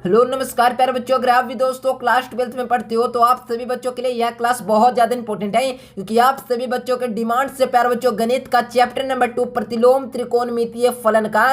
Hello नमस्कार प्यारे बच्चों, अगर आप भी दोस्तों क्लास 12th में पढ़ते हो तो आप सभी बच्चों के लिए यह क्लास बहुत ज्यादा इंपॉर्टेंट है, क्योंकि आप सभी बच्चों के डिमांड से प्यारे बच्चों गणित का चैप्टर नंबर 2 प्रतिलोम त्रिकोणमितीय फलन का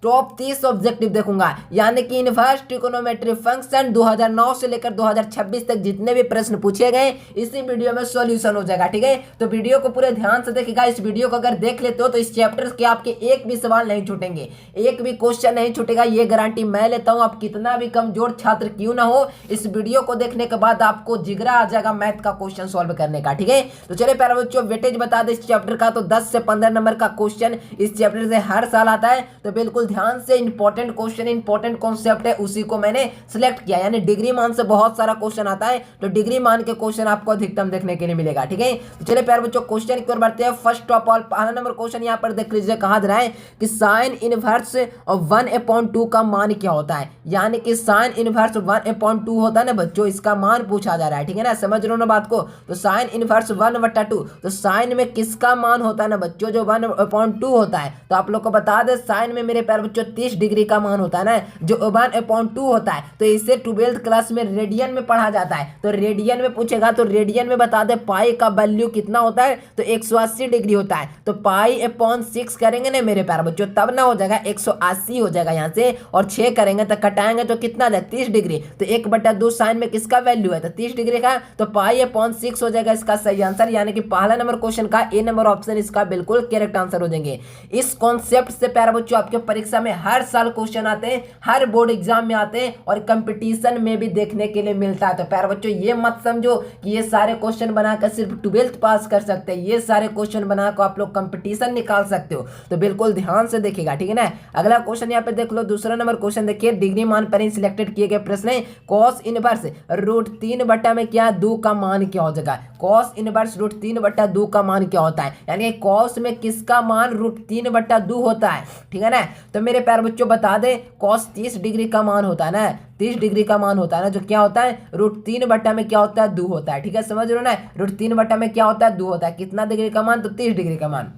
टॉप 30 ऑब्जेक्टिव देखूंगा। यानी कि इनवर्स ट्रिकोनोमेट्री फंक्शन 2009 से लेकर 2026 तक जितने भी प्रश्न पूछे गए इसी वीडियो में सॉल्यूशन हो जाएगा। ठीक है, तो वीडियो को पूरे ध्यान से देखिएगा। इस वीडियो को अगर देख लेते हो तो इस चैप्टर के आपके एक भी सवाल नहीं छूटेंगे, एक भी क्वेश्चन नहीं छूटेगा, ये गारंटी मैं लेता हूं। आप कितना भी कमजोर छात्र क्यों ना हो, इस वीडियो को देखने के बाद आपको जिगरा आ जाएगा मैथ का क्वेश्चन सॉल्व करने का। ठीक है, तो चलिए प्यारे बच्चों वेटेज बता दें इस चैप्टर का। तो 10 से 15 नंबर का क्वेश्चन इस चैप्टर से हर साल आता है, तो बिल्कुल ध्यान से इंपॉर्टेंट क्वेश्चन, इंपॉर्टेंट कॉन्सेप्ट है, उसी को मैंने सिलेक्ट किया। यानी डिग्री मान से बहुत सारा क्वेश्चन आता है, तो डिग्री मान के क्वेश्चन आपको अधिकतम देखने के लिए मिलेगा। ठीक है, तो चलिए प्यारे बच्चों क्वेश्चन की ओर बढ़ते हैं। फर्स्ट ऑफ ऑल पहला नंबर क्वेश्चन यहाँ पर देख लीजिए, कहा जा रहा है कि साइन इनवर्स 1/2 का मान क्या होता है। यानी कि साइन इनवर्स 1/2 होता है ना बच्चों, इसका मान पूछा जा रहा है। ठीक है ना, समझ रहे हो ना बात को। तो साइन इनवर्स 1/2, तो साइन में किसका मान होता है ना बच्चों, जो 1/2 होता है। तो आप लोग को बता दें साइन में मेरे प्यारे बच्चों 30 डिग्री का मान होता है ना, जो 1/2 होता है। तो इसे 12th क्लास में रेडियन में पढ़ा जाता है। तो रेडियन में पूछेगा तो रेडियन में बता दे पाई का वैल्यू कितना होता है, तो 180 डिग्री होता है। तो पाई अपॉन 6 करेंगे ना मेरे प्यारे बच्चों, तब ना हो जाएगा 180 हो जाएगा यहाँ से, और 6 करेंगे तो कटाएंगे तो कितना जाए 30 डिग्री। तो 1/2 साइन में किसका वैल्यू है, तो 30 डिग्री का। तो पाई अपॉन 6 हो जाएगा इसका सही आंसर। यानी कि पहला नंबर क्वेश्चन का ए नंबर ऑप्शन इसका बिल्कुल करेक्ट आंसर हो जाएंगे। इस कॉन्सेप्ट से प्यारे बच्चों आपके परीक्षा में हर साल क्वेश्चन आते हैं, हर बोर्ड एग्जाम में आते हैं, और कंपटीशन में भी देखने के लिए मिलता है। तो प्यारे बच्चों ये मत समझो कि ये सारे क्वेश्चन बनाकर सिर्फ 12th पास कर सकते हैं, ये सारे क्वेश्चन बनाकर आप लोग कंपटीशन निकाल सकते हो। तो बिल्कुल ध्यान से देखिएगा। ठीक है ना, अगला क्वेश्चन यहाँ पे देख लो। दूसरा नंबर क्वेश्चन देखिए, डिग्री मान पर ही सिलेक्टेड किए गए प्रश्न है। कॉस इनवर्स √3 में क्या 2 का मान क्या हो जाएगा। कॉस इनवर्स √3/2 का मान क्या होता है, यानी कॉस में किसका मान √3/2 होता है। ठीक है ना, तो मेरे प्यारे बच्चों बता दे कॉस 30 डिग्री का मान होता है ना, 30 डिग्री का मान होता है ना, जो क्या होता है √3 में क्या होता है 2 होता है। ठीक है, समझ रहे हो ना, √3 में क्या होता है 2 होता है। कितना डिग्री का मान, तो 30 डिग्री का मान।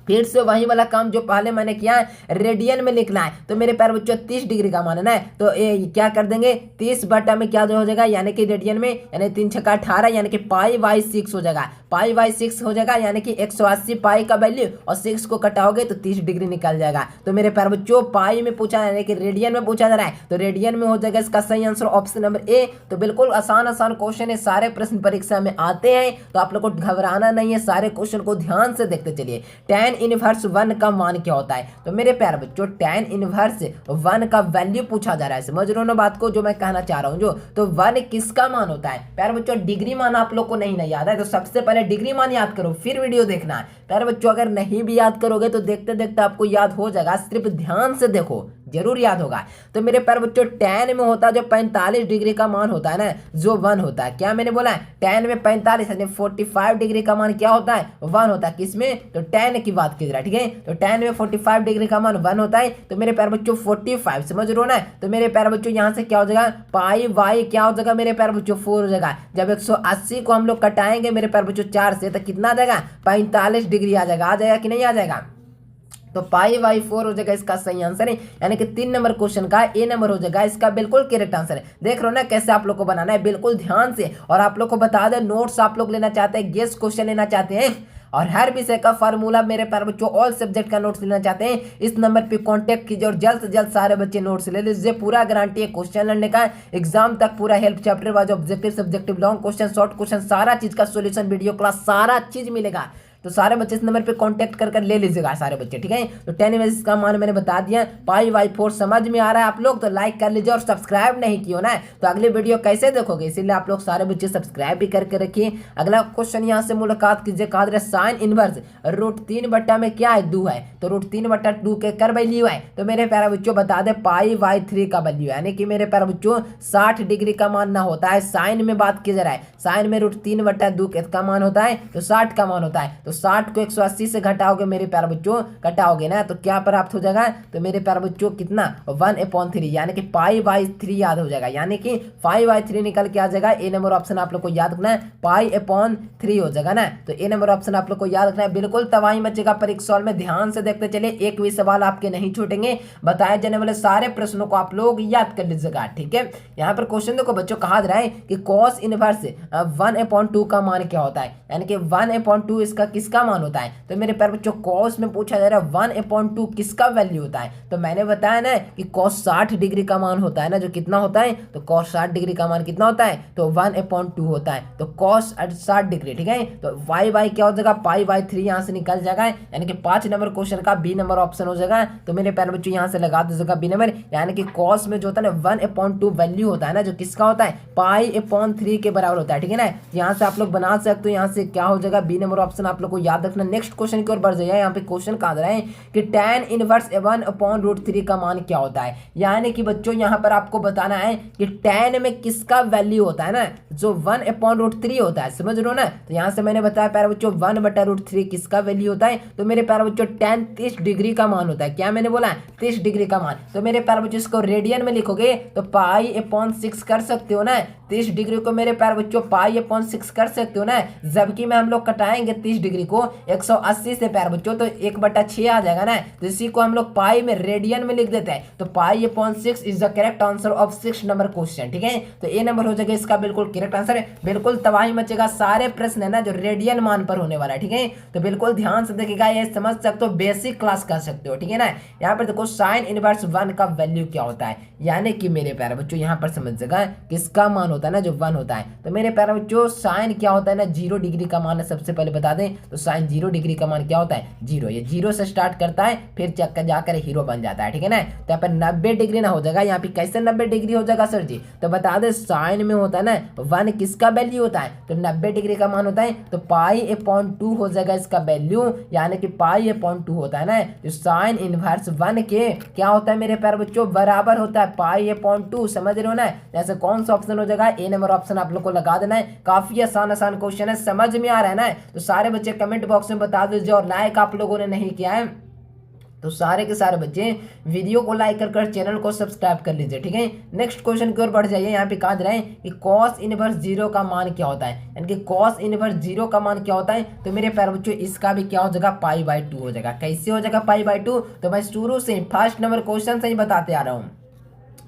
फिर से वही वाला काम जो पहले मैंने किया है, रेडियन में लिखना है। तो मेरे प्यारे बच्चों 30 डिग्री का मान है ना, तो क्या कर देंगे 30 में क्या हो जाएगा, यानी कि रेडियन में, यानी 3 × 18, यानी कि पाई/6 हो जाएगा। पाई/6 हो जाएगा, यानी कि 180 पाई का वैल्यू, और 6 को कटाओगे तो 30 डिग्री निकल जाएगा। तो मेरे प्यारे बच्चों पाई में पूछा, यानी कि रेडियन में पूछा जा रहा है, तो रेडियन में हो जाएगा इसका सही आंसर ऑप्शन नंबर ए। तो बिल्कुल आसान आसान क्वेश्चन है, सारे प्रश्न परीक्षा में आते हैं, तो आप लोग को घबराना नहीं है, सारे क्वेश्चन को ध्यान से देखते चलिए। tan इनवर्स 1 का मान क्या होता है। तो मेरे प्यारे बच्चों tan इनवर्स 1 का वैल्यू पूछा जा रहा है, समझ रहे हो ना बात को, जो मैं कहना चाह रहा हूं। जो तो 1 किसका मान होता है प्यारे बच्चों, डिग्री मान आप लोग को नहीं ना याद है, तो सबसे पहले डिग्री मान याद करो, फिर वीडियो देखना है प्यारे बच्चों। अगर नहीं भी याद करोगे तो देखते देखते आपको याद हो जाएगा, सिर्फ ध्यान से देखो, जरूर याद होगा। तो मेरे प्यारे बच्चों tan में होता है जो 45 डिग्री का मान होता है ना, जो 1 होता है। क्या मैंने बोला है, tan में 45 यानी 45 डिग्री का मान क्या होता है, 1 होता है। किसमें, तो tan की बात की जा रहा है। ठीक है, तो tan में 45 डिग्री का मान 1 होता है। तो मेरे प्यारे बच्चों 45 समझ रहे हो ना, तो मेरे प्यारे बच्चों यहाँ से क्या हो जाएगा, पाई वाई क्या हो जाएगा मेरे प्यारे बच्चों 4 हो जाएगा। जब 180 को हम लोग कटाएंगे मेरे प्यारे बच्चों 4 से, तो कितना आ जाएगा 45 डिग्री आ जाएगा कि नहीं आ जाएगा। तो पाई/4 हो जाएगा इसका सही आंसर है। यानी कि 3 नंबर क्वेश्चन का ए नंबर हो जाएगा इसका बिल्कुल करेक्ट आंसर है। देख रहे हो ना कैसे आप लोग को बनाना है, बिल्कुल ध्यान से। और आप लोग को बता दें नोट्स आप लोग लेना चाहते हैं, गेस क्वेश्चन लेना चाहते हैं, और हर विषय का फार्मूला मेरे प्यारे बच्चों ऑल सब्जेक्ट का नोट्स लेना चाहते हैं, इस नंबर पे कांटेक्ट कीजिए और जल्द से जल्द सारे बच्चे नोट्स ले लीजिए। पूरा गारंटी है क्वेश्चन लड़ने का, एग्जाम तक पूरा help, chapter wise objective, subjective, long question, short question, सारा चीज का सोल्यूशन, वीडियो क्लास, सारा चीज मिलेगा। तो सारे बच्चे इस नंबर पे कांटेक्ट कर ले लीजिएगा सारे बच्चे। ठीक है, तो tan इनवर्स का मान मैंने बता दिया, पाई/4 समझ में आ रहा है आप लोग, तो लाइक कर लीजिए, और सब्सक्राइब नहीं किया ना तो अगले वीडियो कैसे देखोगे, इसीलिए आप लोग सारे बच्चे सब्सक्राइब भी करके रखिए। अगला क्वेश्चन यहाँ से मुलाकात कीजिए, कहा साइन इनवर्स √3 में क्या है 2 है, तो √3/2 के कर वैल्यू है। तो मेरे प्यारे बच्चों बता दे पाई/3 का वैल्यू, यानी कि मेरे प्यारे बच्चों 60 डिग्री का मान ना होता है। साइन में बात की जा रहा है, साइन में √3/2 का मान होता है, तो 60 का मान होता है। तो 60 को 180 से घटाओगे मेरे प्यारे बच्चों, घटाओगे ना तो क्या प्राप्त हो जाएगा, तो मेरे प्यारे बच्चों कितना 1/3 यानी कि π/3 याद हो जाएगा, यानी कि 5/3 निकल के आ जाएगा। ए नंबर ऑप्शन आप लोग को याद रखना है, π/3 हो जाएगा ना। तो ए नंबर ऑप्शन आप लोग को याद रखना है, बिल्कुल तबाही मचेगा परीक्षा में। ध्यान से देखते चले, एक भी सवाल आपके नहीं छूटेंगे, बताए जाने वाले सारे प्रश्नों को आप लोग याद कर लीजिएगा, ठीक है। यहाँ पर क्वेश्चन देखो बच्चों, कहा जा रहा है कि cos इनवर्स 1/2 का मान क्या होता है, यानी कि 1/2 इसका किसका मान होता है। तो मेरे प्यारे बच्चों cos में पूछा जा रहा है 1/2 किसका वैल्यू होता है। तो मैंने बताया ना कि cos 60 डिग्री का मान होता है ना, जो कितना होता है, तो cos 60 डिग्री का मान कितना होता है, तो 1/2 होता है। तो cos 60 डिग्री, ठीक है। तो y क्या हो जाएगा, π/3 यहाँ से निकल जाएगा, यानी कि 5 नंबर क्वेश्चन का बी नंबर ऑप्शन हो जाएगा। तो मेरे प्यारे बच्चों यहाँ से लगा दीजिएगा बी नंबर, यानी कि cos में जो होता है ना 1/2 वैल्यू होता है ना, जो किसका होता है, π/3 के बराबर होता है, ठीक है ना। यहाँ से आप लोग बना सकते हो, यहाँ से क्या हो जाएगा, बी नंबर ऑप्शन आप लोग को याद रखना। नेक्स्ट क्वेश्चन की ओर बढ़ जाइए। यहाँ पे क्वेश्चन कहा जा रहा है कि tan इनवर्स 1/√3 का मान क्या होता है, यानी कि बच्चों यहाँ पर आपको बताना है कि tan में किसका वैल्यू होता है ना, जो 1/√3 होता है, समझ रहे हो ना। तो यहाँ से मैंने बताया प्यारे बच्चों 1/√3 किसका वैल्यू होता है, तो मेरे प्यारे बच्चों tan 30 डिग्री का मान होता है। क्या मैंने बोला, 30 डिग्री का मान। तो मेरे प्यारे बच्चों इसको रेडियन में लिखोगे तो π/6 कर सकते हो ना, 30 डिग्री को मेरे प्यारे बच्चों π/6 कर सकते हो ना। जबकि में हम लोग कटाएंगे 30 डिग्री को 180 से प्यारे बच्चों, तो 1/6 आ जाएगा ना। तो इसी को हम लोग पाई में रेडियन में लिख देते हैं। तो π/6 is the correct answer of 6 number question, ठीक है। तो ए नंबर हो जाएगा इसका बिल्कुल करेक्ट आंसर। बिल्कुल तबाही मचेगा, सारे प्रश्न है ना जो रेडियन मान पर होने वाला है, ठीक है। तो बिल्कुल ध्यान से देखिएगा, ये समझ सकते हो, बेसिक क्लास कर सकते हो, ठीक है ना। यहाँ पर देखो sin इनवर्स 1 का वैल्यू क्या होता है, यानी कि मेरे प्यारे बच्चों यहाँ पर समझिएगा किसका मान होता है ना, जो 1 होता है। तो मेरे प्यारे बच्चों साइन क्या होता है ना, 0 डिग्री का मान है, सबसे पहले बता दें। तो साइन 0 डिग्री का मान क्या होता है, 0। ये 0 से स्टार्ट करता है, फिर चक्कर जाकर हीरो बन जाता है, ठीक है ना। तो यहाँ पर 90 डिग्री ना हो जाएगा, यहाँ पे कैसे 90 डिग्री हो जाएगा सर जी, तो बता दें साइन में होता है ना 1 किसका वैल्यू होता है, तो 90 डिग्री का मान होता है। तो π/2 हो जाएगा इसका वैल्यू, यानी कि π/2 होता है ना। तो साइन इनवर्स 1 के क्या होता है मेरे प्यारे बच्चों, बराबर होता है π/2, समझ रहे हो ना। जैसे कौन सा ऑप्शन हो जाएगा, ए नंबर ऑप्शन आप लोग को लगा देना है। काफी आसान क्वेश्चन है, समझ में आ रहा है ना। तो सारे बच्चे कमेंट बॉक्स में बता दीजिए, और लाइक आप लोगों ने नहीं किया है तो सारे के सारे बच्चे वीडियो को लाइक कर चैनल को सब्सक्राइब कर लीजिए, ठीक है। नेक्स्ट क्वेश्चन की ओर बढ़ जाइए। यहाँ पे कहा जा रहा है कि cos इनवर्स 0 का मान क्या होता है, यानी कि cos इनवर्स 0 का मान क्या होता है। तो मेरे प्यारे बच्चों इसका भी क्या हो जाएगा, π/2 हो जाएगा। कैसे हो जाएगा π/2, तो मैं शुरू से फर्स्ट नंबर क्वेश्चन से ही बताते आ रहा हूँ।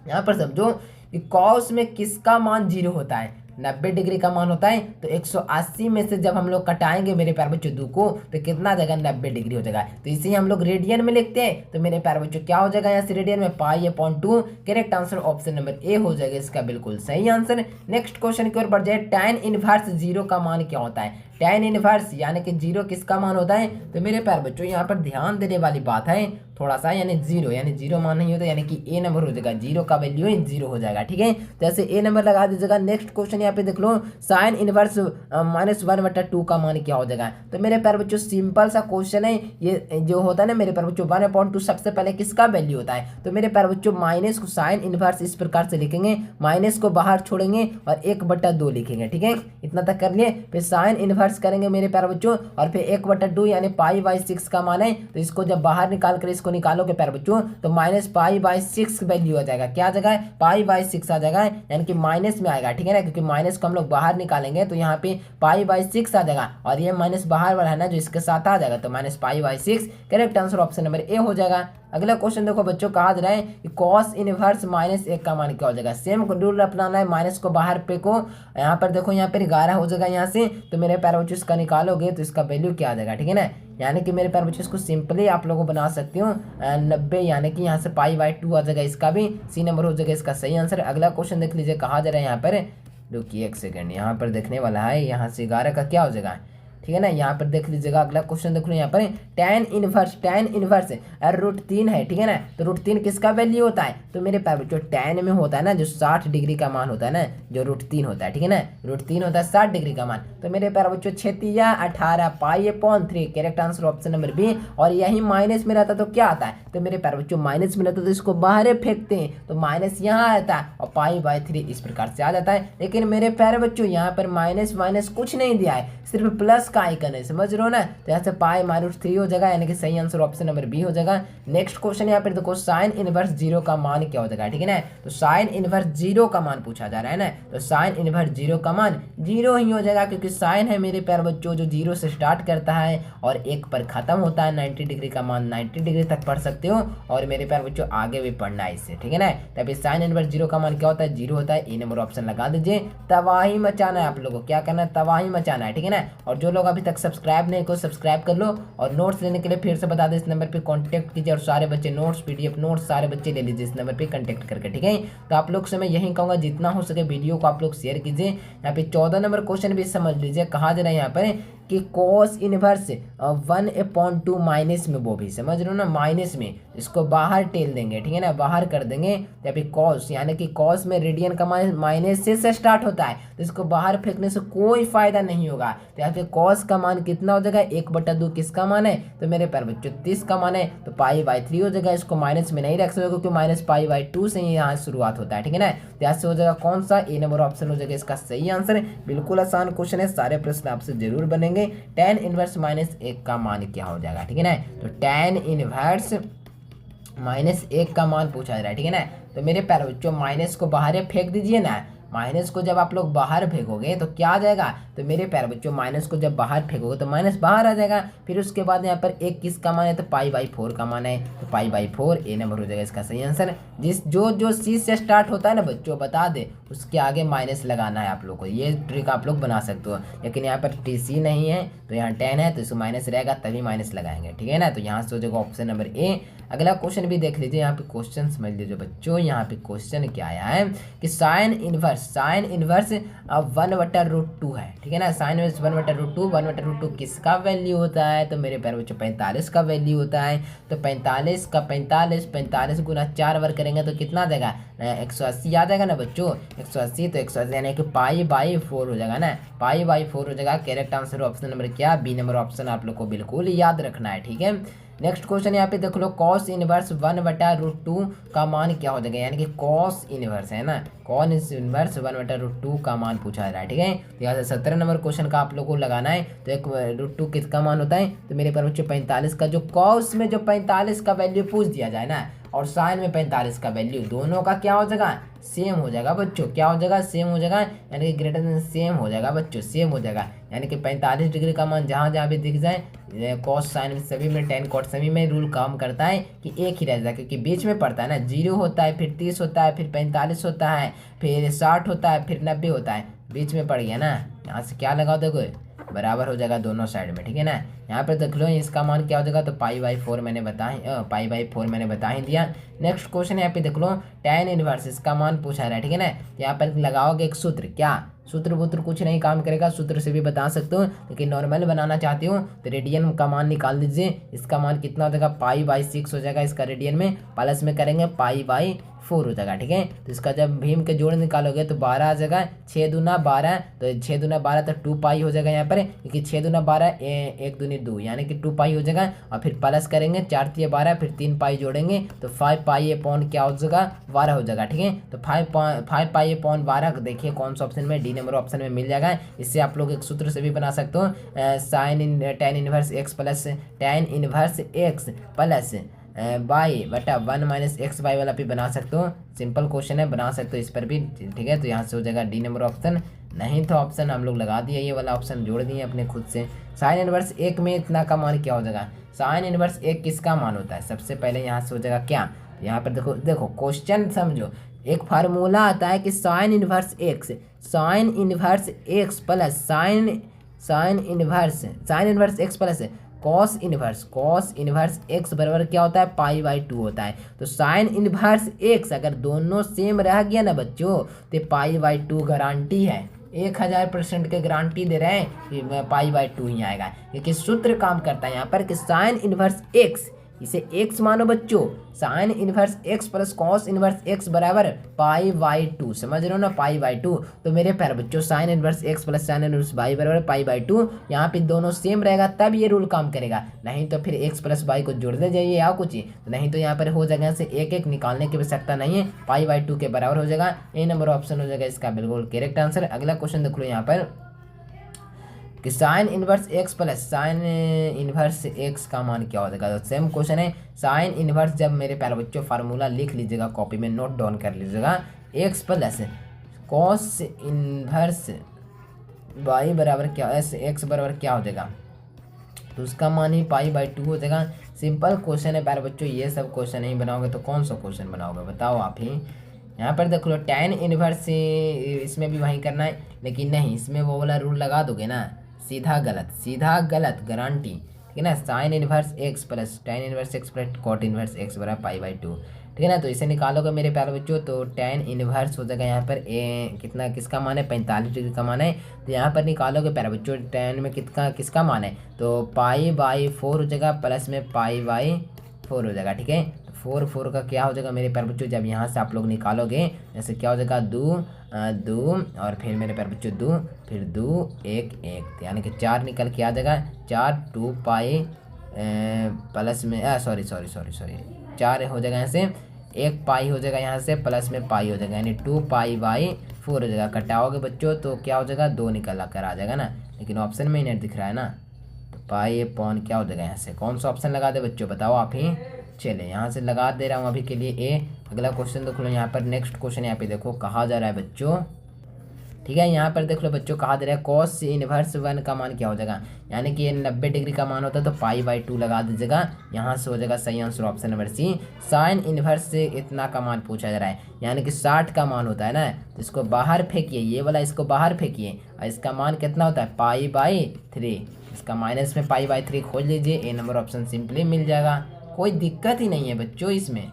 यहाँ पर समझो कि cos में किसका मान 0 होता है, 90 डिग्री का मान होता है। तो 180 में से जब हम लोग कटाएंगे मेरे प्यारे बच्चों 2 को, तो कितना आ जाएगा, 90 डिग्री हो जाएगा। तो इसे हम लोग रेडियन में लिखते हैं। तो मेरे प्यारे बच्चों क्या हो जाएगा यहाँ से रेडियन में, π/2। Correct answer option number A हो जाएगा इसका बिल्कुल सही आंसर। नेक्स्ट क्वेश्चन की ओर बढ़ जाए। tan इनवर्स 0 का मान क्या होता है, tan इनवर्स यानी कि 0 किसका मान होता है। तो मेरे प्यारे बच्चों यहाँ पर ध्यान देने वाली बात है थोड़ा सा, यानी 0 मान नहीं होता, यानी कि ए नंबर हो जाएगा, 0 का वैल्यू 0 हो जाएगा, ठीक है। तो ऐसे ए नंबर लगा दीजिएगा। नेक्स्ट क्वेश्चन यहाँ पे देख लो, साइन इनवर्स -1/2 का मान क्या हो जाएगा। तो मेरे प्यारे बच्चों सिंपल सा क्वेश्चन है, ये जो होता है ना मेरे प्यारे बच्चों 1/2 सबसे पहले किसका वैल्यू होता है। तो मेरे प्यारे बच्चों माइनस को साइन इनवर्स इस प्रकार से लिखेंगे, माइनस को बाहर छोड़ेंगे और 1/2 लिखेंगे, ठीक है। इतना तक कर लिए, फिर साइन इनवर्स करेंगे मेरे प्यारे बच्चों, और फिर 1/2 यानी π/6 का मान है। तो इसको जब बाहर निकाल कर इसको निकालोगे प्यारे बच्चों, तो -π/6 वैल्यू आ जाएगा। क्या आ जाएगा, π/6 आ जाएगा, यानी कि माइनस में आएगा, ठीक है ना, क्योंकि माइनस को हम लोग बाहर निकालेंगे तो यहाँ पे π/6 आ जाएगा, और ये माइनस बाहर वाला है ना जो इसके साथ आ जाएगा, तो -π/6 correct answer option number A हो जाएगा। अगला क्वेश्चन देखो बच्चों, कहा जा रहा है कि cos इनवर्स -1 का मान क्या हो जाएगा। सेम रूल अपनाना है, माइनस को बाहर पे को, यहाँ पर देखो यहाँ पर 11 हो जाएगा यहाँ से। तो मेरे प्यारे बच्चों इसका निकालोगे तो इसका वैल्यू क्या आ जाएगा, ठीक है ना। यानी कि मेरे प्यारे बच्चों इसको सिंपली आप लोगों को बना सकती हूँ 90, यानी कि यहाँ से π/2 आ जाएगा, इसका भी सी नंबर हो जाएगा इसका सही आंसर। अगला क्वेश्चन देख लीजिए, कहा जा रहा है यहाँ पर, रुकिए 1 सेकेंड, यहाँ पर देखने वाला है, यहाँ से 11 का क्या हो जाएगा, ठीक है ना। यहाँ पर देख लीजिएगा, अगला क्वेश्चन देख लो यहाँ पर, tan इनवर्स √3 है, ठीक है ना। तो √3 किसका वैल्यू होता है। तो मेरे प्यारे बच्चों tan में होता है ना जो 60 डिग्री का मान होता है ना, जो √3 होता है, ठीक है ना। √3 होता है 60 डिग्री का मान। तो मेरे प्यारे बच्चों 36 या 18 π/3 correct answer option number B. और यही माइनस में रहता तो क्या आता है, तो मेरे प्यारे बच्चों माइनस में रहता तो इसको बाहर फेंकते हैं, तो माइनस यहाँ आता है और π/3 इस प्रकार से आ जाता है। लेकिन मेरे प्यारे बच्चों यहाँ पर माइनस कुछ नहीं दिया है, सिर्फ प्लस का आइकन है, समझ रहे हो ना। तो यहाँ से पाई माइनस 3 हो जाएगा, यानी कि सही आंसर ऑप्शन नंबर बी हो जाएगा। नेक्स्ट क्वेश्चन यहाँ पर देखो, साइन इनवर्स 0 का मान क्या हो जाएगा, ठीक है ना। तो साइन इनवर्स 0 का मान पूछा जा रहा है ना, तो साइन इनवर्स 0 का मान 0 ही हो जाएगा, क्योंकि साइन है मेरे प्यारे बच्चों जो 0 से स्टार्ट करता है और 1 पर खत्म होता है। 90 डिग्री का मान 90 डिग्री तक पढ़ सकते हो, और मेरे प्यारे बच्चों आगे भी पढ़ना है इससे, ठीक है ना। तभी साइन इनवर्स 0 का मान क्या होता है, 0 होता है। ए नंबर ऑप्शन लगा दीजिए। तबाही मचाना है आप लोगों को, क्या करना है, तबाही मचाना है, ठीक है ना। और जो लोग अभी तक सब्सक्राइब नहीं को सब्सक्राइब कर लो, और नोट्स लेने के लिए फिर से बता दें, इस नंबर पर कॉन्टैक्ट कीजिए, और सारे बच्चे नोट्स PDF नोट्स सारे बच्चे ले लीजिए इस नंबर पर कॉन्टैक्ट करके, ठीक है। तो आप लोग से मैं यही कहूँगा, जितना हो सके वीडियो को आप लोग शेयर कीजिए। यहाँ पे 14 नंबर क्वेश्चन भी समझ लीजिए, कहा जा रहा है यहाँ पर कि कॉस इनवर्स 1/2 माइनस में, वो भी समझ रहे हो ना, माइनस में इसको बाहर टेल देंगे, ठीक है ना, बाहर कर देंगे। तो अभी कॉस यानी कि कॉस में रेडियन का मान माइनस से स्टार्ट होता है, तो इसको बाहर फेंकने से कोई फायदा नहीं होगा। तो यहाँ पे कॉस का मान कितना हो जाएगा, 1/2 किसका मान है, तो मेरे प्यारे बच्चों 30 का मान है, तो π/3 हो जाएगा। इसको माइनस में नहीं रख सकते क्योंकि माइनस π/2 से ही यहाँ शुरुआत होता है, ठीक है ना। तो यहाँ से हो जाएगा कौन सा, ए नंबर ऑप्शन हो जाएगा इसका सही आंसर। बिल्कुल आसान क्वेश्चन है, सारे प्रश्न आपसे जरूर बनेंगे। tan इनवर्स -1 का मान क्या हो जाएगा, ठीक है ना। तो tan इनवर्स -1 का मान पूछा जा रहा है, ठीक है ना। तो मेरे प्यारे बच्चों माइनस को बाहर फेंक दीजिए ना, माइनस को जब आप लोग बाहर फेंकोगे तो क्या आ जाएगा, तो मेरे प्यारे बच्चों माइनस को जब बाहर फेंकोगे तो माइनस बाहर आ जाएगा। फिर उसके बाद यहाँ पर एक किसका मान है, तो π/4 का मान है, तो π/4 ए नंबर हो जाएगा इसका सही आंसर। जो सी से स्टार्ट होता है ना बच्चों, बता दे उसके आगे माइनस लगाना है आप लोग को, ये ट्रिक आप लोग बना सकते हो। लेकिन यहाँ पर TC नहीं है, तो यहाँ 10 है, तो इसको माइनस रहेगा तभी माइनस लगाएंगे, ठीक है ना। तो यहाँ से हो जाएगा ऑप्शन नंबर ए। अगला क्वेश्चन भी देख लीजिए, यहाँ पे क्वेश्चन समझ लीजिए बच्चों। यहाँ पे क्वेश्चन क्या आया है कि साइन इनवर्स 1/√2 है, ठीक है ना। साइन इनवर्स 1/√2 किसका वैल्यू होता है, तो मेरे प्यारे बच्चों 45 का वैल्यू होता है। तो 45 का 45 गुना 4 बार करेंगे तो कितना आ जाएगा, 180 आ जाएगा ना बच्चों। 180 तो 180 यानी कि π/4 हो जाएगा ना, π/4 हो जाएगा। करेक्ट आंसर ऑप्शन नंबर क्या, बी नंबर ऑप्शन आप लोग को बिल्कुल याद रखना है, ठीक है। नेक्स्ट क्वेश्चन यहाँ पे देख लो, कॉस इनवर्स 1/√2 का मान क्या हो जाएगा, यानी कि कॉस इनवर्स है ना, कॉस इनवर्स 1/√2 का मान पूछा जा रहा है, ठीक है। तो यहाँ से 17 नंबर क्वेश्चन का आप लोगों को लगाना है। तो 1/√2 किसका मान होता है, तो मेरे पास बच्चों 45 का, जो कॉस में जो 45 का वैल्यू पूछ दिया जाए ना, और साइन में 45 का वैल्यू, दोनों का क्या हो जाएगा, सेम हो जाएगा बच्चों। क्या हो जाएगा, सेम हो जाएगा, यानी कि ग्रेटर देन सेम हो जाएगा बच्चों, सेम हो जाएगा। यानी कि 45 डिग्री का मान जहाँ जहाँ भी दिख जाए, कॉस साइन में सभी में, टेन कॉट सभी में रूल काम करता है कि एक ही रह जाए, क्योंकि बीच में पड़ता है ना, 0 होता है, फिर 30 होता है, फिर 45 होता है, फिर 60 होता है, फिर 90 होता है, बीच में पड़ गया ना। यहाँ से क्या लगाओ, देखो बराबर हो जाएगा दोनों साइड में, ठीक है ना। यहाँ पर देख लो इसका मान क्या हो जाएगा, तो π/4 मैंने बता ही दिया। नेक्स्ट क्वेश्चन यहाँ पे देख लो, tan इनवर्स इसका मान पूछा रहा है, ठीक है ना। यहाँ पर लगाओगे एक सूत्र, क्या सूत्र वूत्र कुछ नहीं काम करेगा, सूत्र से भी बता सकते हो, लेकिन नॉर्मल बनाना चाहते हो तो रेडियन का मान निकाल दीजिए। इसका मान कितना हो जाएगा, π/6 हो जाएगा इसका रेडियन में, प्लस में करेंगे π/4 हो जाएगा, ठीक है। तो इसका जब भीम के जोड़ निकालोगे तो 12 आ जाएगा, 6 दूना 12, तो 6 दूना 12 तो 2π हो जाएगा यहाँ पर, क्योंकि 6 दूना 12 1 दूनी 2 यानी कि 2π हो जाएगा। और फिर प्लस करेंगे 4 × 12, फिर 3π जोड़ेंगे तो 5π/, क्या हो जाएगा, 12 हो जाएगा, ठीक है। तो 5π/12 देखिए कौन सा ऑप्शन में, डी नंबर ऑप्शन में मिल जाएगा। इससे आप लोग एक सूत्र से भी बना सकते हो, tan inverse x plus tan inverse x plus y/1 - xy वाला भी बना सकते हो। सिंपल क्वेश्चन है, बना सकते हो इस पर भी, ठीक है। तो यहाँ से हो जाएगा डी नंबर ऑप्शन। नहीं तो ऑप्शन हम लोग लगा दिए, ये वाला ऑप्शन जोड़ दिए अपने खुद से। साइन इनवर्स 1 में इतना का मान क्या हो जाएगा, साइन इनवर्स 1 किसका मान होता है, सबसे पहले यहाँ से हो जाएगा क्या, यहाँ पर देखो क्वेश्चन समझो। एक फार्मूला आता है कि sign inverse x plus sine inverse x plus cos inverse x बराबर क्या होता है, π/2 होता है। तो साइन इनवर्स x अगर दोनों सेम रह गया ना बच्चों, तो π/2 गारंटी है, 1000% के गारंटी दे रहे हैं कि π/2 ही आएगा, क्योंकि सूत्र काम करता है यहाँ पर कि साइन इनवर्स x, इसे x मानो बच्चों, sign inverse x plus cos inverse x बराबर π/2, समझ रहे हो ना, π/2। तो मेरे प्यारे बच्चों sign inverse x plus sine inverse y बराबर π/2, यहाँ पे दोनों सेम रहेगा तब ये रूल काम करेगा, नहीं तो फिर x प्लस y को जोड़ते जाइए या कुछ, नहीं तो यहाँ पर हो जाएगा से एक निकालने की आवश्यकता नहीं है, π/2 के बराबर हो जाएगा। ए नंबर ऑप्शन हो जाएगा इसका बिल्कुल करेक्ट आंसर। अगला क्वेश्चन देख लो यहाँ पर, कि sign inverse X plus sine inverse x का मान क्या हो जाएगा। तो सेम क्वेश्चन है, साइन इनवर्स जब मेरे प्यारे बच्चों फार्मूला लिख लीजिएगा, कॉपी में नोट डाउन कर लीजिएगा, X plus cos inverse Y बराबर क्या एक्स बराबर क्या हो जाएगा, तो उसका मान ही पाई/2 हो जाएगा। सिंपल क्वेश्चन है प्यारे बच्चों, ये सब क्वेश्चन नहीं बनाओगे तो कौन सा क्वेश्चन बनाओगे बताओ आप ही। यहाँ पर देख लो tan इनवर्स, इसमें भी वही करना है, लेकिन नहीं इसमें वो वाला रूल लगा दोगे ना, सीधा गलत गारंटी, ठीक है ना। Sine inverse X plus tan inverse X plus cot inverse X बराबर पाई/2, ठीक है ना। तो इसे निकालोगे मेरे प्यारे बच्चों, तो tan इनवर्स हो जाएगा यहाँ पर कितना, किसका मान है 45 डिग्री का मान है। तो यहाँ पर निकालोगे प्यारे बच्चों tan में किसका मान है, तो पाई/4 हो जाएगा, प्लस में पाई/4 हो जाएगा, ठीक है। तो 4 का क्या हो जाएगा मेरे प्यारे बच्चों, जब यहाँ से आप लोग निकालोगे जैसे क्या हो जाएगा, 2 और फिर मेरे प्यारे बच्चों 2 फिर 2 1 1, यानी कि 4 निकल के आ जाएगा, 4 2 पाई प्लस में सॉरी 4 हो जाएगा यहाँ से, 1 पाई हो जाएगा यहाँ से, प्लस में पाई हो जाएगा, यानी 2 पाई/4 हो जाएगा। कटाओगे बच्चों तो क्या हो जाएगा, 2 निकल कर आ जाएगा ना, लेकिन ऑप्शन में ही नहीं दिख रहा है ना। तो पाई/, क्या हो जाएगा यहाँ से, कौन सा ऑप्शन लगा दे बच्चों बताओ आप ही। चले यहाँ से लगा दे रहा हूँ अभी के लिए ए। अगला क्वेश्चन देख लो यहाँ पर, नेक्स्ट क्वेश्चन यहाँ पे देखो कहा जा रहा है बच्चों, ठीक है। यहाँ पर देख लो बच्चों कहा दे रहा है कॉस इनवर्स 1 का मान क्या हो जाएगा, यानी कि ये 90 डिग्री का मान होता है तो पाई/2 लगा दीजिएगा, यहाँ से हो जाएगा सही answer option number C. Sine inverse से इतना का मान पूछा जा रहा है, यानी कि 60 का मान होता है ना, तो इसको बाहर फेंकिए, ये वाला इसको बाहर फेंकिए, और इसका मान कितना होता है पाई/3, इसका माइनस में पाई/3 खोज लीजिए, ए नंबर ऑप्शन सिंपली मिल जाएगा, कोई दिक्कत ही नहीं है बच्चों इसमें,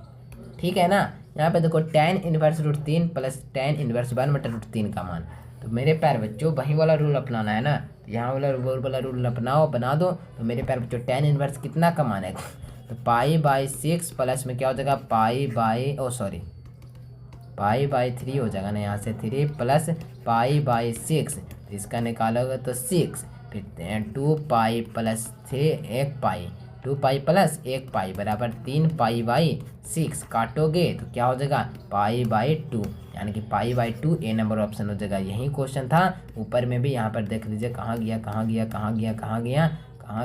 ठीक है ना। यहाँ पे देखो tan inverse √3 plus tan inverse 1/√3 का मान, तो मेरे प्यारे बच्चों वही वाला रूल अपनाना है ना, तो यहाँ वाला रूल अपनाओ, बना दो। तो मेरे प्यारे बच्चों tan इनवर्स कितना का मान है, तो पाई/6 प्लस में क्या हो जाएगा पाई/3 हो जाएगा ना, यहाँ से 3 प्लस पाई/6, तो इसका निकालोगे तो 6, फिर 2 पाई प्लस 1 पाई, 2 पाई प्लस 1 पाई बराबर 3 पाई/6, काटोगे तो क्या हो जाएगा पाई/2, यानी कि पाई/2 ए नंबर ऑप्शन हो जाएगा। यही क्वेश्चन था, ऊपर में भी यहाँ पर देख लीजिए कहाँ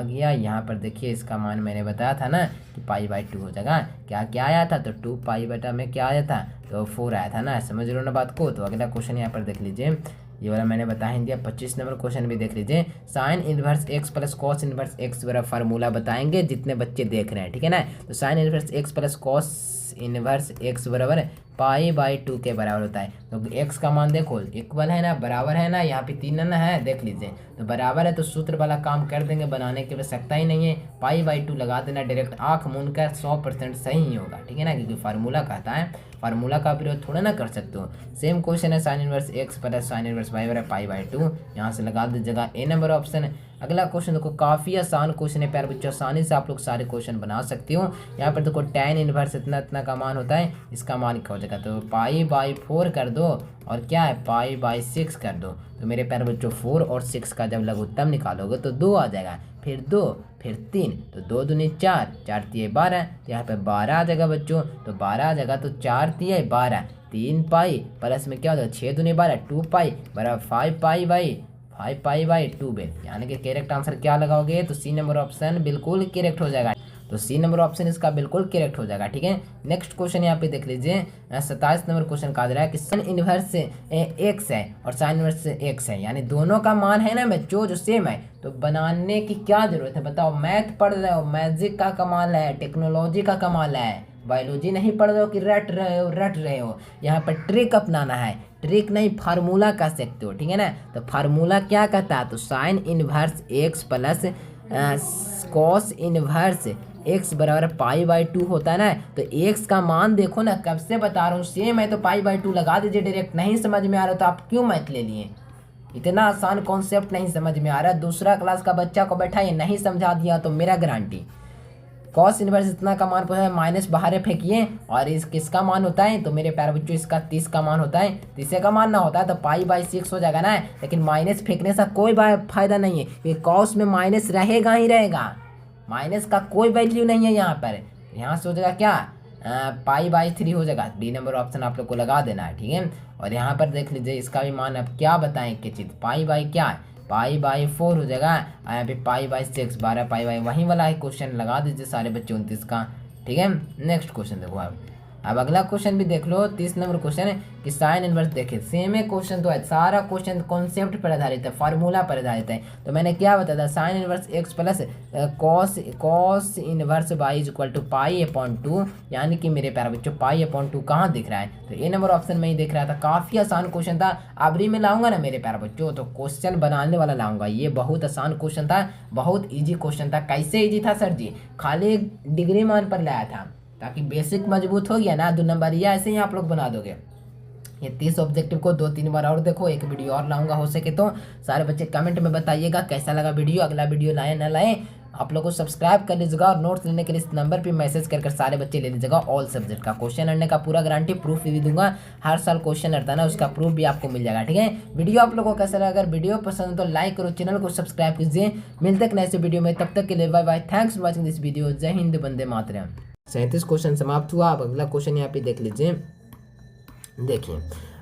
गया, यहाँ पर देखिए इसका मान मैंने बताया था ना कि पाई/2 हो जाएगा। क्या आया था, तो 2 पाई बटा में क्या आया था, तो 4 आया था ना, समझ रहे हो ना बात को। तो अगला क्वेश्चन यहाँ पर देख लीजिए, ये वाला मैंने बता ही दिया। 25 नंबर क्वेश्चन भी देख लीजिए, sign inverse X plus cos inverse X बराबर फार्मूला बताएंगे जितने बच्चे देख रहे हैं, ठीक है ना। तो sign inverse X plus cos inverse X बराबर पाई/2 के बराबर होता है। तो एक्स का मान देखो इक्वल है ना, बराबर है ना, यहाँ पे 3 ना है, देख लीजिए, तो बराबर है तो सूत्र वाला काम कर देंगे, बनाने की आवश्यकता ही नहीं है, पाई/2 लगा देना डायरेक्ट, आँख मूंद कर 100% सही ही होगा, ठीक है ना, क्योंकि फार्मूला कहता है, फार्मूला का प्रयोग थोड़ा ना कर सकते हो। सेम क्वेश्चन है, sine inverse X plus sine inverse Y बराबर पाई/2, यहाँ से लगा दीजिएगा ए नंबर ऑप्शन है। अगला क्वेश्चन देखो, काफ़ी आसान क्वेश्चन है प्यारे बच्चों, आसानी से आप लोग सारे क्वेश्चन बना सकते हो। यहाँ पर देखो tan इनवर्स इतना का मान होता है, इसका मान क्या हो जाएगा, तो पाई/4 कर दो और क्या है पाई/6 कर दो। तो मेरे प्यारे बच्चों 4 और 6 का जब लघुत्तम निकालोगे तो 2 आ जाएगा, फिर 2 फिर 3, तो 2 दूनी 4, 4 तिये 12, तो यहाँ पे 12 आ जाएगा बच्चों, तो 12 आ जाएगा, तो 4 तिये 12, 3 पाई प्लस में क्या होता है 6 दूनी 12, 2 पाई बराबर 5 पाई/2 बेल, यानी कि करेक्ट आंसर क्या लगाओगे, तो सी नंबर ऑप्शन बिल्कुल करेक्ट हो जाएगा, तो सी नंबर ऑप्शन इसका बिल्कुल करेक्ट हो जाएगा, ठीक है। नेक्स्ट क्वेश्चन यहाँ पे देख लीजिए, 27 नंबर क्वेश्चन कहा जा रहा है कि साइन इनवर्स एक्स है और साइन इनवर्स एक्स है, यानी दोनों का मान है ना बच्चों जो सेम है, तो बनाने की क्या जरूरत है बताओ। मैथ पढ़ रहे हो, मैजिक का कमाल है, टेक्नोलॉजी का कमाल है, बायोलॉजी नहीं पढ़ रहे हो कि रट रहे हो, यहाँ पर ट्रिक अपनाना है, ट्रिक नहीं फार्मूला कह सकते हो, ठीक है ना। तो फार्मूला क्या कहता है, तो sign inverse X plus cos inverse X बराबर पाई/2 होता है ना। तो एक्स का मान देखो ना, कब से बता रहा हूँ सेम है तो पाई/2 लगा दीजिए डायरेक्ट। नहीं समझ में आ रहा तो आप क्यों मैथ ले लिए, इतना आसान कॉन्सेप्ट नहीं समझ में आ रहा, दूसरा क्लास का बच्चा को बैठा ये नहीं समझा दिया तो मेरा गारंटी। कॉस इनवर्स इतना का मान पूछा है, माइनस बाहर फेंकिए, और इस किसका मान होता है, तो मेरे प्यारे बच्चों इसका 30 का मान होता है, 30 का मान ना होता है तो पाई/6 हो जाएगा ना, लेकिन माइनस फेंकने से कोई फायदा नहीं है, क्योंकि कॉस में माइनस रहेगा ही रहेगा, माइनस का कोई वैल्यू नहीं है यहाँ पर। यहाँ से हो जाएगा क्या पाई/3 हो जाएगा, डी नंबर ऑप्शन आप लोग को लगा देना है, ठीक है। और यहाँ पर देख लीजिए इसका भी मान अब क्या बताएं कि चीज पाई/क्या π/4 हो जाएगा। और यहाँ पे π/6 12 π/, वहीं वाला है क्वेश्चन लगा दीजिए सारे बच्चे 29 का। ठीक है, नेक्स्ट क्वेश्चन देखो अब अगला क्वेश्चन भी देख लो। 30 नंबर क्वेश्चन है कि साइन इनवर्स देखिए, सेम है क्वेश्चन तो है, सारा क्वेश्चन कॉन्सेप्ट पर आधारित है, फार्मूला पर आधारित है। तो मैंने क्या बताया था, sine inverse x plus cos inverse y is equal to π/2, यानी कि मेरे प्यारे बच्चों π/2 कहाँ दिख रहा है, तो ए नंबर ऑप्शन में ही दिख रहा था। काफ़ी आसान क्वेश्चन था। अबरी में लाऊंगा ना मेरे प्यारे बच्चों तो क्वेश्चन बनाने वाला लाऊंगा। ये बहुत आसान क्वेश्चन था, बहुत ईजी क्वेश्चन था। कैसे ईजी था सर जी, खाली डिग्री मान पर लाया था, ताकि बेसिक मजबूत हो गया ना, 2 नंबर या ऐसे ही आप लोग बना दोगे। ये 30 ऑब्जेक्टिव को 2-3 बार और देखो, एक वीडियो और लाऊंगा हो सके तो। सारे बच्चे कमेंट में बताइएगा कैसा लगा वीडियो, अगला वीडियो लाए ना लाए। आप लोग को सब्सक्राइब कर लीजिएगा और नोट्स लेने के लिए इस नंबर पे मैसेज कर सारे बच्चे ले लीजिएगा। ऑल सब्जेक्ट का क्वेश्चन आने का पूरा गारंटी, प्रूफ भी दूंगा। हर साल क्वेश्चन आता है ना, उसका प्रूफ भी आपको मिल जाएगा। ठीक है, वीडियो आप लोगों को कैसा लगा, अगर वीडियो पसंद है तो लाइक करो, चैनल को सब्सक्राइब कीजिए। मिलते हैं नेक्स्ट वीडियो में, तब तक के लिए bye bye. Thanks for watching this video. जय हिंद, वंदे मातरम। 37 क्वेश्चन समाप्त हुआ। अब अगला क्वेश्चन यहाँ पे देख लीजिए। देखिए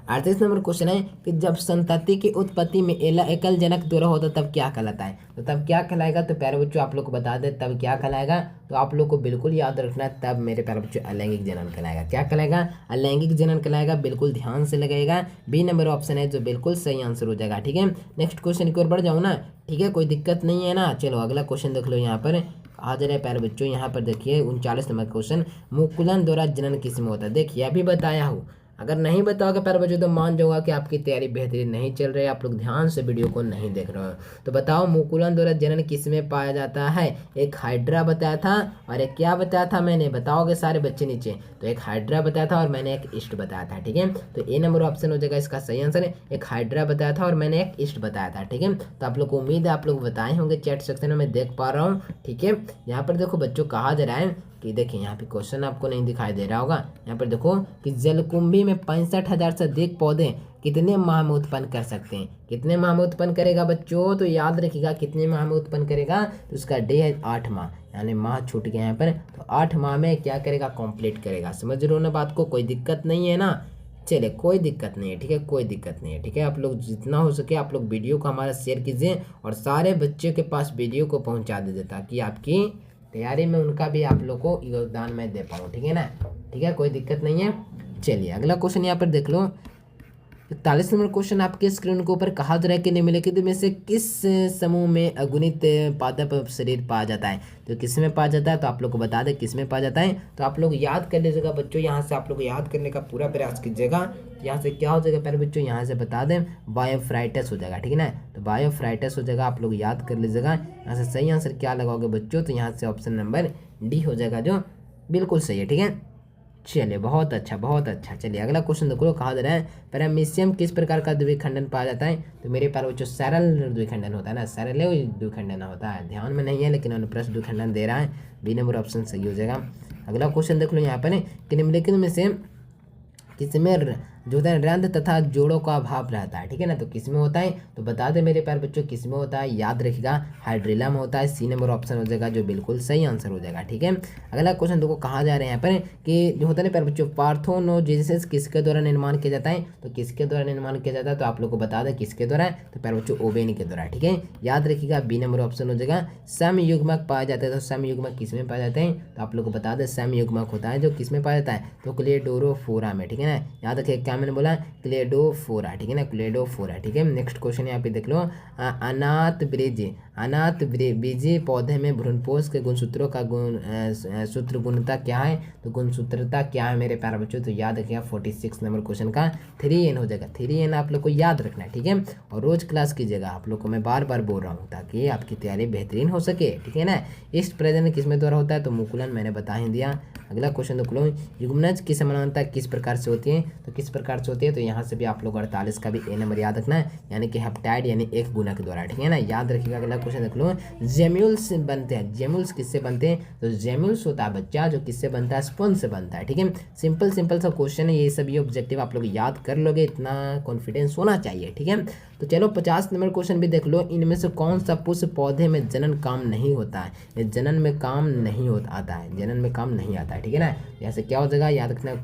38 नंबर क्वेश्चन है कि जब संतति की उत्पत्ति में एकल जनक द्वारा होता तब क्या कहलाता है, तो तब क्या कहलाएगा। तो प्यारे बच्चों आप लोग को बता दें तब क्या कहलाएगा, तो आप लोग को बिल्कुल याद रखना है, तब मेरे प्यारे बच्चों अलैंगिक जनन कहलाएगा। क्या कहलाएगा, अलैंगिक जनन कहलाएगा। बिल्कुल ध्यान से लगेगा, बी नंबर ऑप्शन है जो बिल्कुल सही आंसर हो जाएगा। ठीक है, नेक्स्ट क्वेश्चन की ओर बढ़ जाऊँ ना, ठीक है, कोई दिक्कत नहीं है ना। चलो अगला क्वेश्चन देख लो। यहाँ पर हाजिर है प्यारे बच्चों, यहाँ पर देखिए 39 नंबर क्वेश्चन, मुकुलन द्वारा जनन किसमें होता है। देखिए अभी बताया हूँ, अगर नहीं बताओगे प्यारे बच्चों तो मान जाऊंगा कि आपकी तैयारी बेहतरीन नहीं चल रही है, आप लोग ध्यान से वीडियो को नहीं देख रहे हो। तो बताओ मुकुलन द्वारा जनन किसमें पाया जाता है। एक हाइड्रा बताया था और एक क्या बताया था मैंने, बताओगे सारे बच्चे नीचे। तो एक हाइड्रा बताया था और मैंने एक ईस्ट बताया था। ठीक है, तो ए नंबर ऑप्शन हो जाएगा इसका सही आंसर है। एक हाइड्रा बताया था और मैंने एक ईस्ट बताया था। ठीक है, तो आप लोग को उम्मीद है आप लोग बताए होंगे, चैट सेक्शन में देख पा रहा हूँ। ठीक है, यहाँ पर देखो बच्चों कहा जा रहा है कि देखिए यहाँ पे क्वेश्चन आपको नहीं दिखाई दे रहा होगा। यहाँ पर देखो कि जलकुंभी में 65,000 से अधिक पौधे कितने माह में उत्पन्न कर सकते हैं। कितने माह में उत्पन्न करेगा बच्चों, तो याद रखिएगा कितने माह में उत्पन्न करेगा, तो उसका डे है 8 माह, यानी माह छूट गया यहाँ पर। तो 8 माह में क्या करेगा, कंप्लीट करेगा। समझ रहे हो ना बात को, कोई दिक्कत नहीं है ना। चलिए कोई दिक्कत नहीं है। ठीक है, कोई दिक्कत नहीं है। ठीक है, आप लोग जितना हो सके आप लोग वीडियो को हमारा शेयर कीजिए और सारे बच्चों के पास वीडियो को पहुँचा दीजिए, ताकि आपकी तैयारी में उनका भी आप लोग को योगदान मैं दे पाऊँ। ठीक है ना, ठीक है, कोई दिक्कत नहीं है। चलिए अगला क्वेश्चन यहाँ पर देख लो। 41 नंबर क्वेश्चन आपके स्क्रीन के ऊपर कहा जा रहा है कि निम्नलिखित में से किस समूह में अगुणित पादप शरीर पाया जाता है। तो किस में पाया जाता है, तो आप लोग को बता दें किस में पाया जाता है। तो आप लोग याद कर लीजिएगा बच्चों, यहाँ से आप लोग याद करने का पूरा प्रयास कीजिएगा। यहाँ से क्या हो जाएगा पहले बच्चों, यहाँ से बता दें बायोफ्राइटस हो जाएगा। ठीक है ना, तो बायोफ्राइटस हो जाएगा, आप लोग याद कर लीजिएगा। यहाँ से सही आंसर क्या लगाओगे बच्चों, तो यहाँ से ऑप्शन नंबर डी हो जाएगा जो बिल्कुल सही है। ठीक है, चलिए बहुत अच्छा बहुत अच्छा। चलिए अगला क्वेश्चन देखो, कहा जा रहा है पैरामीशियम किस प्रकार का द्विखंडन पाया जाता है। तो मेरे पास जो सरल द्विखंडन होता है ना, सरल द्विखंडन होता है, ध्यान में नहीं है लेकिन अनुप्रस्थ द्विखंडन दे रहा है। बी नंबर ऑप्शन सही हो जाएगा। अगला क्वेश्चन देख लो यहाँ पर कि निम्नलिखित में से किसमें जो होता है रंध्र तथा जोड़ों का अभाव रहता है। ठीक है ना, तो किसमें होता है, तो बता दे मेरे प्यारे बच्चों किसमें होता है। याद रखिएगा हाइड्रिला में होता है। सी नंबर ऑप्शन हो जाएगा जो बिल्कुल सही आंसर हो जाएगा। ठीक है, अगला क्वेश्चन देखो कहा जा रहे हैं यहाँ पर कि जो होता है प्यारे बच्चों पार्थेनोजेनेसिस किसके द्वारा निर्माण किया जाता है। तो किसके द्वारा निर्माण किया जाता है, तो आप लोग को बता दें किसके द्वारा, तो प्यारे बच्चों ओवेन के द्वारा। ठीक है, याद रखिएगा बी नंबर ऑप्शन हो जाएगा। समयुग्मक पाया जाता है, तो समयुग्मक किसमें पाया जाते हैं, तो आप लोग को बता दें समयुग्मक होता है जो किसमें पाया जाता है, तो क्लेडोरोफोरा में। ठीक है ना, याद रखिए क्या मैंने बोला, क्लेडोफोरा। ठीक है ना, क्लेडोफोरा। ठीक है, नेक्स्ट क्वेश्चन यहाँ पे देख लो। अनाथ बीजी पौधे में भ्रूणपोष के गुणसूत्रों का सूत्र गुणता क्या है, तो गुणसूत्रता क्या है मेरे प्यारे बच्चों, तो याद रखिएगा 46 नंबर क्वेश्चन का 3n हो जाएगा। 3n आप लोग को याद रखना है। ठीक है, और रोज क्लास कीजिएगा, आप लोग को मैं बार बार बोल रहा हूँ ताकि आपकी तैयारी बेहतरीन हो सके। ठीक है ना, ईस्ट प्रेजेंट किसमें द्वारा होता है, तो मुकुलन मैंने बता ही दिया। अगला क्वेश्चन देख लो, युग्मनज की समानता किस प्रकार से होती है, तो किस प्रकार से होती है, तो यहाँ से भी आप लोग 48 का भी ए नंबर याद रखना है, यानी कि हेप्टाइड यानी एक गुणक द्वारा। ठीक है ना, याद रखिएगा। अगला क्वेश्चन देख लो, जेम्यूल्स बनते हैं, जेम्यूल्स किससे बनते हैं, तो जेम्यूल्स होता है बच्चा जो किससे बनता है, स्पंज से बनता है। ठीक है, सिंपल सा क्वेश्चन है, ये सभी ऑब्जेक्टिव आप लोग याद कर लोगे, इतना कॉन्फिडेंस होना चाहिए। ठीक है, तो चलो 50 नंबर क्वेश्चन भी देख लो। इनमें से कौन सा पुष्प पौधे में जनन काम नहीं होता है, ये जनन में काम नहीं आता है, जनन में काम नहीं आता है। ठीक है ना, यहाँ से क्या हो जाएगा, याद रखना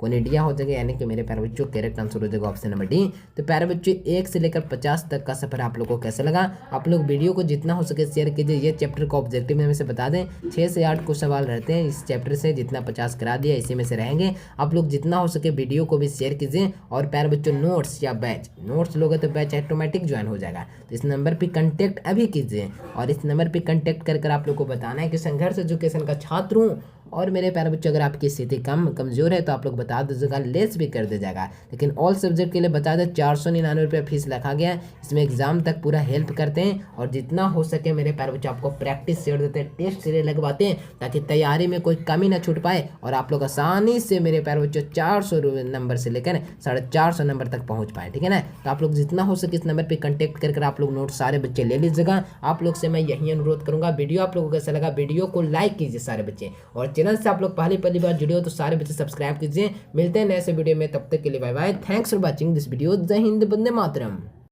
कोनिडिया हो जाएगा, यानी कि मेरे प्यारे बच्चों करेक्ट आंसर हो जाएगा ऑप्शन नंबर डी। तो प्यारे बच्चों 1 से लेकर 50 तक का सफर आप लोग को कैसा लगा? आप लोग वीडियो को जितना हो सके शेयर कीजिए। ये चैप्टर का ऑब्जेक्टिव में से बता दें 6 से 8 कुछ सवाल रहते हैं इस चैप्टर से, जितना 50 करा दिया इसी में से रहेंगे। आप लोग जितना हो सके वीडियो को भी शेयर कीजिए। और प्यारे बच्चों नोट्स या बैच, नोट्स लोगे तो बैच ऑटोमेटिक ज्वाइन हो जाएगा। तो इस नंबर पर कंटेक्ट अभी कीजिए और इस नंबर पर कंटेक्ट कर आप लोग को बताना है कि संघर्ष एजुकेशन का छात्र हूँ। और मेरे प्यारे बच्चों अगर आपकी स्थिति कमजोर है तो आप लोग बता दीजिएगा, लेस भी कर दे जाएगा। लेकिन ऑल सब्जेक्ट के लिए बता दें 499 रुपये फीस रखा गया है। इसमें एग्जाम तक पूरा हेल्प करते हैं और जितना हो सके मेरे प्यारे बच्चों आपको प्रैक्टिस शेयर देते हैं, टेस्ट सीरीज लगवाते हैं ताकि तैयारी में कोई कमी ना छूट पाए और आप लोग आसानी से मेरे प्यारे बच्चों 400 नंबर से लेकर 450 नंबर तक पहुँच पाए। ठीक है ना? तो आप लोग जितना हो सके इस नंबर पर कंटेक्ट कर आप लोग नोट सारे बच्चे ले लीजिएगा। आप लोग से मैं यही अनुरोध करूँगा। वीडियो आप लोगों को कैसा लगा? वीडियो को लाइक कीजिए सारे बच्चे, और चैनल से आप लोग पहली बार जुड़े हो तो सारे बच्चे सब्सक्राइब कीजिए। मिलते हैं नए से वीडियो में, तब तक के लिए bye bye. Thanks for watching this video. जय हिंद, वंदे मातरम।